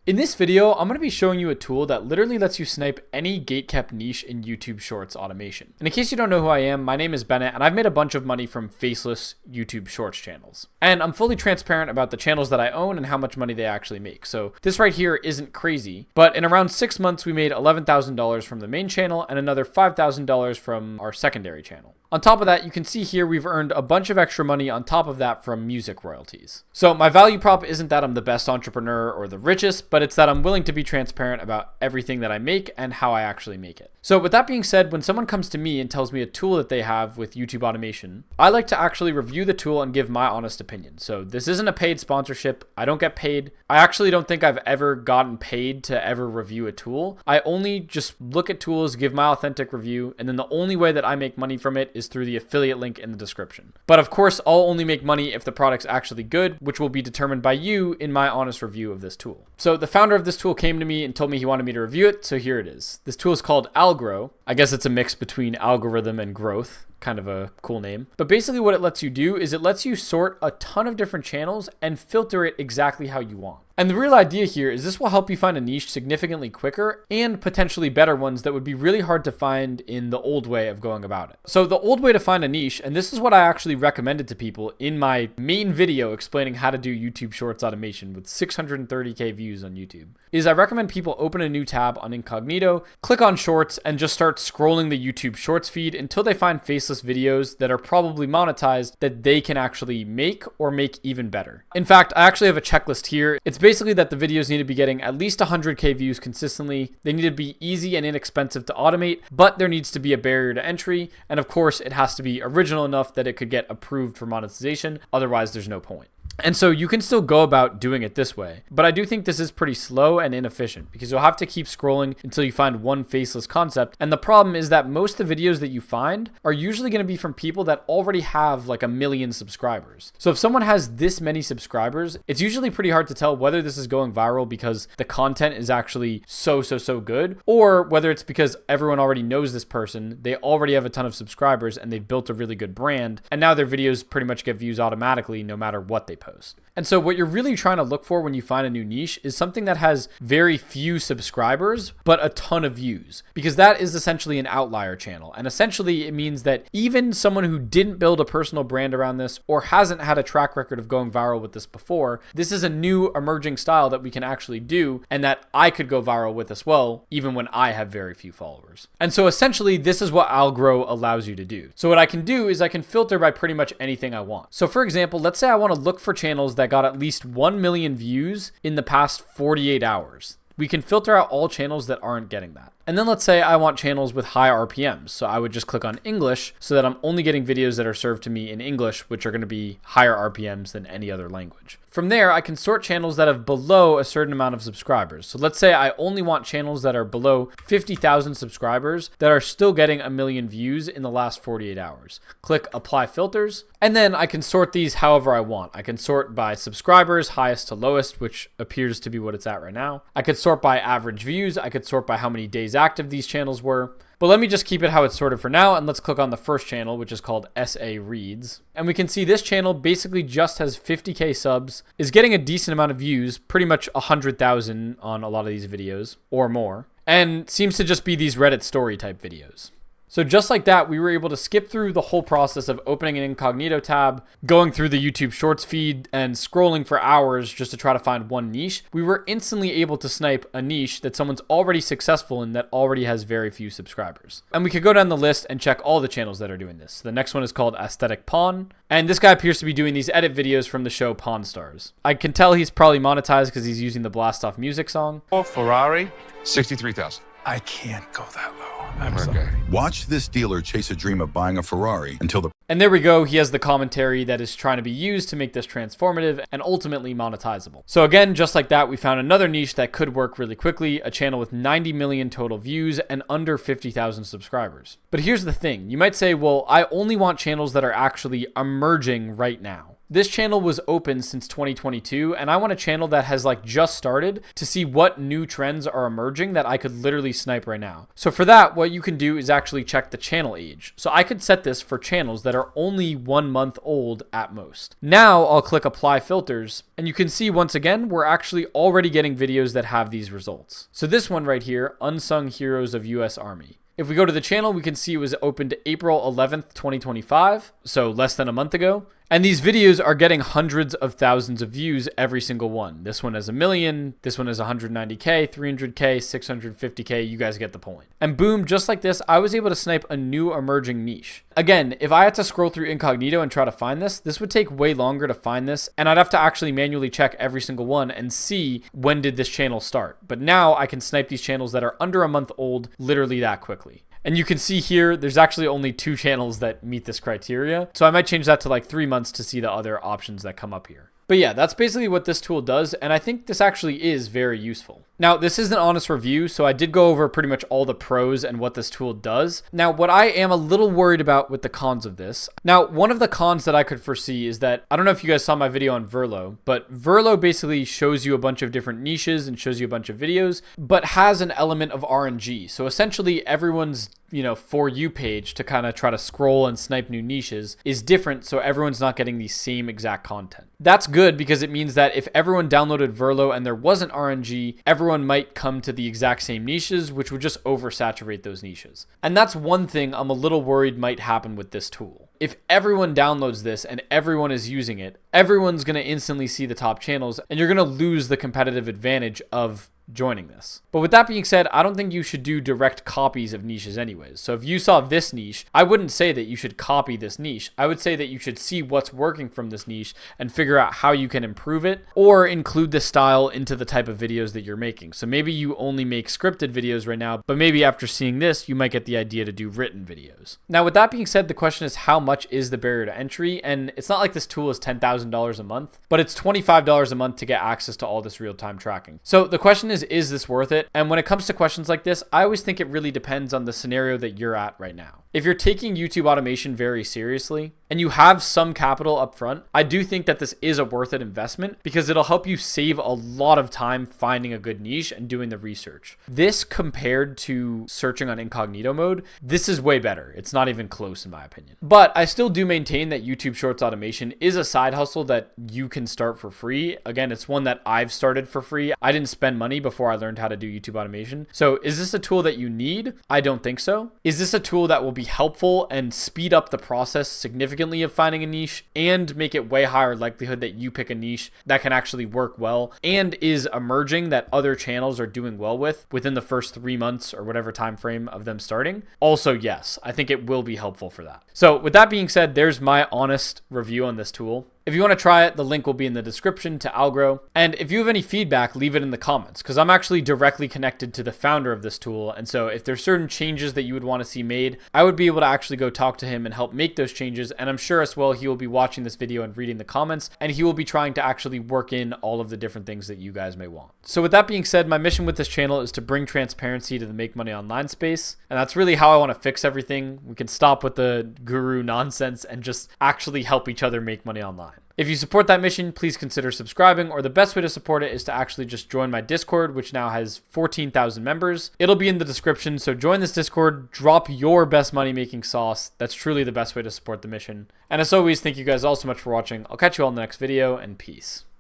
In this video, I'm going to be showing you a tool that literally lets you snipe any gatekept niche in YouTube Shorts automation. And in case you don't know who I am, my name is Bennett, and I've made a bunch of money from faceless YouTube Shorts channels. And I'm fully transparent about the channels that I own and how much money they actually make. So this right here isn't crazy, but in around 6 months, we made $11,000 from the main channel and another $5,000 from our secondary channel. On top of that, you can see here we've earned a bunch of extra money on top of that from music royalties. So my value prop isn't that I'm the best entrepreneur or the richest, but it's that I'm willing to be transparent about everything that I make and how I actually make it. So with that being said, when someone comes to me and tells me a tool that they have with YouTube automation, I like to actually review the tool and give my honest opinion. So this isn't a paid sponsorship. I don't get paid. I actually don't think I've ever gotten paid to ever review a tool. I only just look at tools, give my authentic review, and then the only way that I make money from it is through the affiliate link in the description. But of course, I'll only make money if the product's actually good, which will be determined by you in my honest review of this tool. So the founder of this tool came to me and told me he wanted me to review it, so here it is. This tool is called Algrow. I guess it's a mix between algorithm and growth. Kind of a cool name. But basically what it lets you do is it lets you sort a ton of different channels and filter it exactly how you want. And the real idea here is this will help you find a niche significantly quicker and potentially better ones that would be really hard to find in the old way of going about it. So the old way to find a niche, and this is what I actually recommended to people in my main video explaining how to do YouTube Shorts automation with 630K views on YouTube, is I recommend people open a new tab on incognito, click on Shorts, and just start scrolling the YouTube Shorts feed until they find faceless videos that are probably monetized that they can actually make or make even better. In fact, I actually have a checklist here. It's basically that the videos need to be getting at least 100K views consistently. They need to be easy and inexpensive to automate, but there needs to be a barrier to entry. And of course, it has to be original enough that it could get approved for monetization. Otherwise, there's no point. And so you can still go about doing it this way, but I do think this is pretty slow and inefficient because you'll have to keep scrolling until you find one faceless concept. And the problem is that most of the videos that you find are usually going to be from people that already have like 1 million subscribers. So if someone has this many subscribers, it's usually pretty hard to tell whether this is going viral because the content is actually so good, or whether it's because everyone already knows this person, they already have a ton of subscribers and they've built a really good brand, and now their videos pretty much get views automatically no matter what they post. And so what you're really trying to look for when you find a new niche is something that has very few subscribers, but a ton of views, because that is essentially an outlier channel. And essentially it means that even someone who didn't build a personal brand around this or hasn't had a track record of going viral with this before, this is a new emerging style that we can actually do and that I could go viral with as well, even when I have very few followers. And so essentially this is what Algrow allows you to do. So what I can do is I can filter by pretty much anything I want. So for example, let's say I want to look for channels that got at least 1 million views in the past 48 hours. We can filter out all channels that aren't getting that. And then let's say I want channels with high RPMs. So I would just click on English so that I'm only getting videos that are served to me in English, which are going to be higher RPMs than any other language. From there, I can sort channels that have below a certain amount of subscribers. So let's say I only want channels that are below 50,000 subscribers that are still getting 1 million views in the last 48 hours. Click Apply Filters, and then I can sort these however I want. I can sort by subscribers, highest to lowest, which appears to be what it's at right now. I could sort by average views. I could sort by how many days active these channels were. But let me just keep it how it's sorted for now, and let's click on the first channel, which is called SA Reads. And we can see this channel basically just has 50K subs, is getting a decent amount of views, pretty much 100,000 on a lot of these videos, or more, and seems to just be these Reddit story type videos. So just like that, we were able to skip through the whole process of opening an incognito tab, going through the YouTube Shorts feed, and scrolling for hours just to try to find one niche. We were instantly able to snipe a niche that someone's already successful in that already has very few subscribers. And we could go down the list and check all the channels that are doing this. So the next one is called Aesthetic Pawn, and this guy appears to be doing these edit videos from the show Pawn Stars. I can tell he's probably monetized because he's using the Blast Off music song. Ferrari, 63,000. I can't go that low. I'm Okay. sorry. Watch this dealer chase a dream of buying a Ferrari until the And there we go. He has the commentary that is trying to be used to make this transformative and ultimately monetizable. So again, just like that, we found another niche that could work really quickly, a channel with 90 million total views and under 50,000 subscribers. But here's the thing. You might say, well, I only want channels that are actually emerging right now. This channel was open since 2022, and I want a channel that has like just started to see what new trends are emerging that I could literally snipe right now. So for that, what you can do is actually check the channel age. So I could set this for channels that are only 1 month old at most. Now I'll click apply filters, and you can see once again, we're actually already getting videos that have these results. So this one right here, Unsung Heroes of US Army. If we go to the channel, we can see it was opened April 11th, 2025, so less than a month ago. And these videos are getting hundreds of thousands of views every single one. This one has 1 million, this one has 190K, 300K, 650K, you guys get the point. And boom, just like this, I was able to snipe a new emerging niche. Again, if I had to scroll through incognito and try to find this would take way longer to find this, and I'd have to actually manually check every single one and see when did this channel start. But now I can snipe these channels that are under a month old literally that quickly. And you can see here, there's actually only 2 channels that meet this criteria. So I might change that to like 3 months to see the other options that come up here. But yeah, that's basically what this tool does, and I think this actually is very useful. Now, this is an honest review, so I did go over pretty much all the pros and what this tool does. Now, what I am a little worried about with the cons of this. Now, one of the cons that I could foresee is that, I don't know if you guys saw my video on Verlo, but Verlo basically shows you a bunch of different niches and shows you a bunch of videos, but has an element of RNG. So essentially everyone's For You page to kind of try to scroll and snipe new niches is different, so everyone's not getting the same exact content. That's good because it means that if everyone downloaded Verlo and there wasn't RNG, everyone might come to the exact same niches, which would just oversaturate those niches. And that's one thing I'm a little worried might happen with this tool. If everyone downloads this and everyone is using it, everyone's going to instantly see the top channels, and you're going to lose the competitive advantage of joining this. But with that being said, I don't think you should do direct copies of niches anyways. So if you saw this niche, I wouldn't say that you should copy this niche. I would say that you should see what's working from this niche and figure out how you can improve it or include the style into the type of videos that you're making. So maybe you only make scripted videos right now, but maybe after seeing this, you might get the idea to do written videos. Now, with that being said, the question is how much is the barrier to entry? And it's not like this tool is $10,000 a month, but it's $25 a month to get access to all this real-time tracking. So the question is this worth it? And when it comes to questions like this, I always think it really depends on the scenario that you're at right now. If you're taking YouTube automation very seriously and you have some capital up front, I do think that this is a worth it investment because it'll help you save a lot of time finding a good niche and doing the research. This compared to searching on incognito mode, this is way better. It's not even close in my opinion. But I still do maintain that YouTube Shorts automation is a side hustle that you can start for free. Again, it's one that I've started for free. I didn't spend money before I learned how to do YouTube automation. So is this a tool that you need? I don't think so. Is this a tool that will be helpful and speed up the process significantly of finding a niche and make it way higher likelihood that you pick a niche that can actually work well and is emerging that other channels are doing well with within the first 3 months or whatever time frame of them starting? Also, yes, I think it will be helpful for that. So with that being said, there's my honest review on this tool. If you want to try it, the link will be in the description to Algrow. And if you have any feedback, leave it in the comments because I'm actually directly connected to the founder of this tool. And so if there's certain changes that you would want to see made, I would be able to actually go talk to him and help make those changes. And I'm sure as well, he will be watching this video and reading the comments, and he will be trying to actually work in all of the different things that you guys may want. So with that being said, my mission with this channel is to bring transparency to the Make Money Online space. And that's really how I want to fix everything. We can stop with the guru nonsense and just actually help each other make money online. If you support that mission, please consider subscribing, or the best way to support it is to actually just join my Discord, which now has 14,000 members. It'll be in the description, so join this Discord, drop your best money-making sauce. That's truly the best way to support the mission. And as always, thank you guys all so much for watching. I'll catch you all in the next video, and peace.